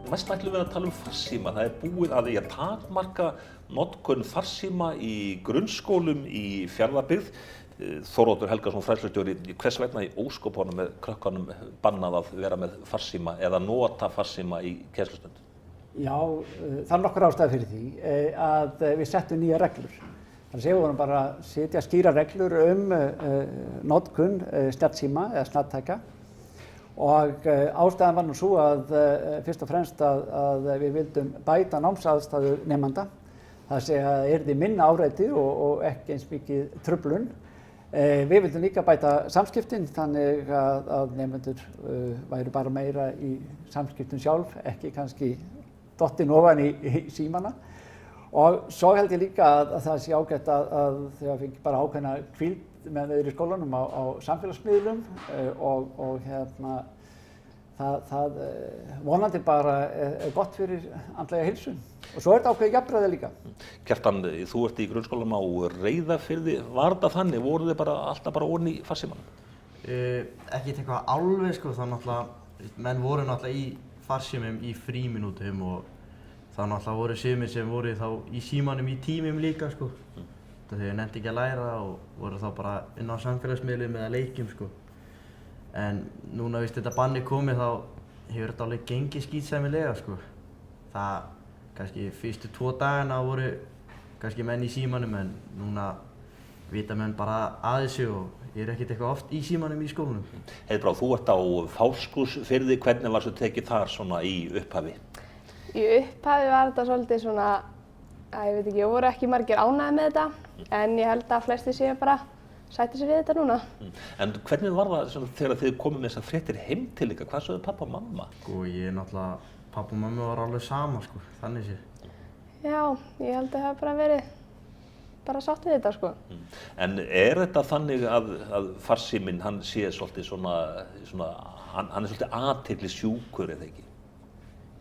Næst ætlum við að tala farsíma. Það búið að því að takmarka notkun farsíma í grunnskólum í Fjarðabyggð. Þóroddur Helgason, fræðslustjóri, hvers vegna í óskopunum með krökkunum bannað að vera með farsíma eða nota farsíma í kennslustund? Já, það nokkur ástæða fyrir því að við settum nýja reglur. Þannig að við vorum bara að setja skýra reglur notkun snjallsíma eða snjalltækja. Og ástæðan var nú svo að fyrst og fremst að við vildum bæta námsaðstæður nemanda. Það segja að yrði minna áreiti og ekki eins mikið truflun. Við vildum líka bæta samskiptin þannig að nemendur væru bara meira í samskiptum sjálf, ekki kannski dottin ofan í símana. Og svo held ég líka að það sé ágætt að þegar fengi bara ákveðna hvíld með þeir í skólanum á samfélagsmiðlum og það vonandi bara er gott fyrir andlega heilsu. Og svo þetta ákveðið jafnræði líka. Kjartan, þú ert í grunnskólanum á Reyðarfirði. Var þetta þannig? Voru þið alltaf bara ofan í farsímanum? Ekki eitthvað alveg sko, það náttúrulega, menn voru náttúrulega í farsímum í frímínútum og það náttúrulega voru sumir sem voru þá í símanum í tímum líka sko. Þegar þau nefndi ekki að læra og voru þá bara inn á samfélagsmiðlum eða leikjum sko. En núna víst þetta banni komið þá hefur þetta alveg gengið skítsæmilega sko. Það kannski fyrstu 2 dagana voru kannski menn í símanum en núna vita menn bara að þessu og eru ekkert eitthvað oft í símanum í skólanum. Heiðbrá, þú ert á Fáskrúðsfirði. Hvernig var svo tekið þar svona í upphafi? Í upphafi var þetta svolítið svona, ég veit ekki, voru ekki margir ánægðir með þetta en ég held að flestir séu bara sættu sig við þetta núna. En hvernig var það svona, þegar þið komið með þessar fréttir heim til ykkar? Hvað sögðu pappa og mamma? Sko ég náttúrulega, pappa og mamma var alveg sama sko, þannig séð. Já, ég held að það hafi bara verið bara sátt við þetta sko. En er þetta þannig að farsíminn, hann sé svolítið hann er svolítið athyglisjúkur eða ekki?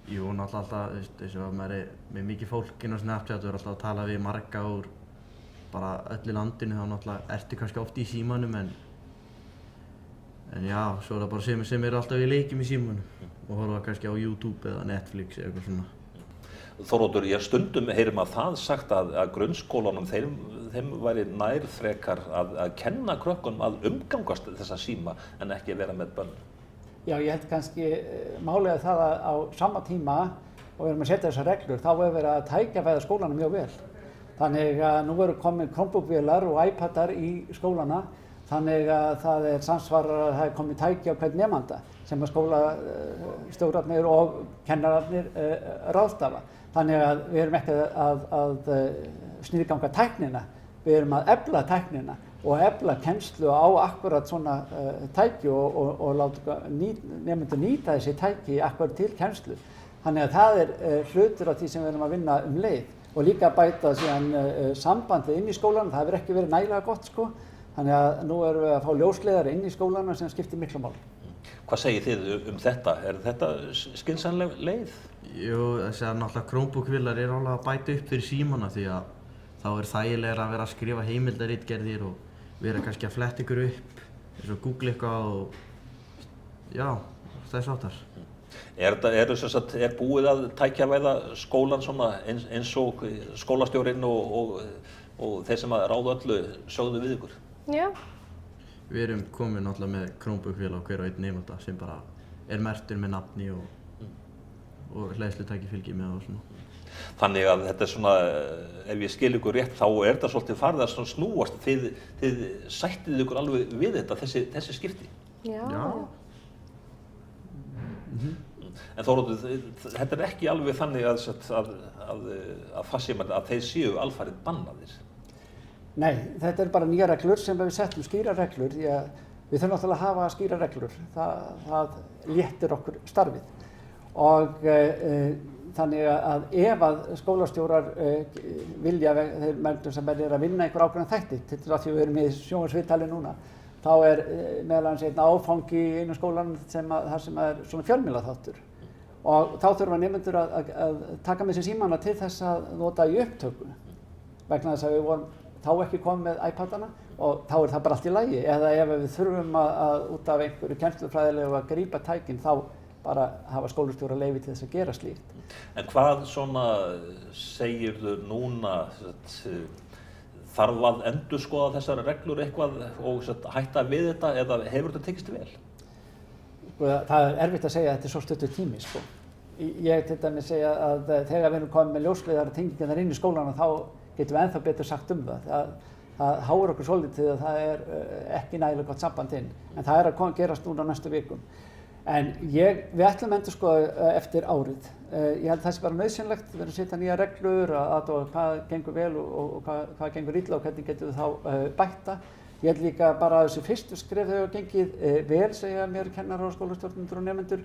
Jú, náttúrulega alltaf, þess að maður er með mikið fólk inn á Snapchat og er alltaf að tala við marga úr bara öllu landinu, þá náttúrulega ertu kannski oft í símanum en já, svo er það bara sem eru alltaf í leikjum í símanum og horfa kannski á YouTube eða Netflix eða eitthvað svona. Þóroddur, stundum heyrum að það sagt að grunnskólanum þeim væri nær frekar að kenna krökkunum að umgangast þessa síma en ekki að vera með bönn. Já, ég held kannski málið það að á sama tíma og við erum að setja þessar reglur, þá er verið að tækjavæða skólana mjög vel. Þannig að nú eru komin Chromebook-vélar og iPadar í skólana, þannig að það er samsvarar að það er komin tæki á hvern nemanda sem að skólastjórarnir og kennararnir ráðstafa. Þannig að við erum ekki að sniðganga tæknina, við erum að efla tæknina og efla kennslu á akkurat svona tæki og láta nemendur nýta þessi tæki akkurat til kennslu. Þannig að það er hlutur af því sem við erum að vinna leið og líka bæta síðan sambandið inn í skólanum. Það hefur ekki verið nægilega gott sko. Þannig að nú erum við að fá ljósleiðara inn í skólana sem skiptir miklu máli. Hvað segið þið þetta? Er þetta skynsamleg leið? Jú, þessar náttúrulega Chromebook-vélar eru alveg að bæta upp fyrir símana því að þá er þægilegra að vera að skrifa heimildaritgerðir og vera kannski að fletta ykkur upp, eins og Google eitthvað og já, þess áttar. Er búið að tækjavæða skólan svona eins og skólastjórinn og þeir sem að ráða öllu sögðu við ykkur? Já. Við erum komin náttúrulega með Chromebook-vél á hver og einn nemanda sem bara er merktur með nafni og hleðslutæki fylgir með og svona. Þannig að þetta er svona, ef ég skil ykkur rétt, þá er þetta svolítið farið að snúast. Þið sættið ykkur alveg við þetta, þessi skipti? Já. En Þóroddur, þetta er ekki alveg þannig að farsímar, að þeir séu alfarið bannaðir? Nei, þetta er bara nýja reglur sem við settum, skýra reglur, því að við þurfum náttúrulega að hafa skýra reglur. Það léttir okkur starfið. Og þannig að ef að skólastjórar vilja, þeir mennum sem er að vinna einhver ákveðna þætti, til þess að því við erum í sjónvarpsviðtali núna, þá er meðal annars einn áfangi í einu skólanum þar sem er svona fjölmiðlaþáttur. Og þá þurfa nemendur að taka með sér símana til þess að nota í upptöku. Vegna þess að við vorum þá ekki komið með iPadana og þá er það bara allt í lagi. Eða ef við þurfum að út af einhverju kennslufræðilegu að grípa tækin, þá bara hafa skólastjóra leyfi til þess að gera slíkt. En hvað svona segirðu núna, þarf að endurskoða þessar reglur eitthvað og hætta við þetta eða hefur þetta tekist vel? Það er erfitt að segja að þetta er svo stuttur tími, sko. Ég til dæmis segja að þegar við erum komið með ljósleiðara tengingarnar inn í skólana þá getum við ennþá betur sagt það. Það háir okkur svolítið að það er ekki nægilega gott samband inn, en það er að gerast núna á næstu vikum. En við ætlum að endurskoða eftir árið. Ég held það sé bara nauðsynlegt, við erum að setja nýja reglur, að hvað gengur vel og hvað gengur illa og hvernig getum við þá bætta. Ég held líka bara að þessi fyrstu skref hefur gengið vel, segja mér kennarar og skólastjórnendur og nemendur.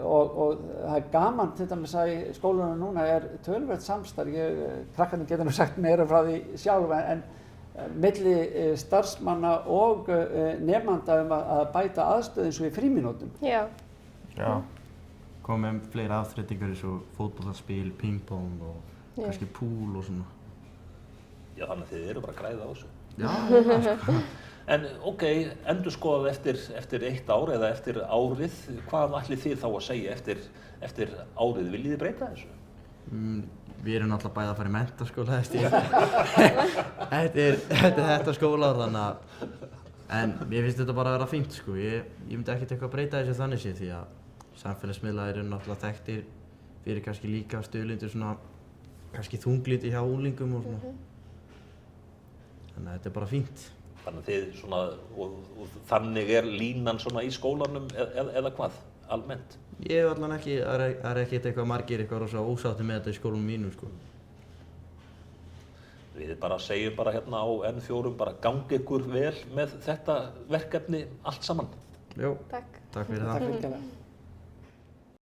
Og það er gaman til dæmis að í skólunum núna er töluvert samstarf. Krakkarnir geta nú sagt meira frá því sjálf en milli starfsmanna og nemanda að bæta aðstöðu eins og í frímínútum. Já. Komið með fleiri afþreytingar eins og fótboltaspil, pingpong og kannski pool og svona. Já, þannig að þið eru bara að græða á þessu. Já. En ok, endurskoðað eftir 1 ár eða eftir árið, hvað ætlið þið þá að segja eftir árið? Viljið þið breyta þessu? Við erum náttúrulega bæði að fara í menntaskóla eftir þetta skólaár, þannig að en mér finnst þetta bara að vera fínt, sko. Ég myndi ekkert eitthvað að breyta þessu þannig séð því að samfélagsmiðlar eru náttúrulega þekktir fyrir kannski líka stuðlindur svona kannski þunglindi hjá unglingum og svona. Þannig að þetta er bara fínt. Þannig að þið svona, og þannig er línan svona í skólanum eða hvað, almennt? Ég hef allan ekki, það er ekkert eitthvað margir eitthvað rosa ósátti með þetta í skólanum mínum, sko. Við bara segjum bara hérna á N4 bara gangi ykkur vel með þetta verkefni allt saman. Jó, Takk. takk fyrir það. Takk fyrir.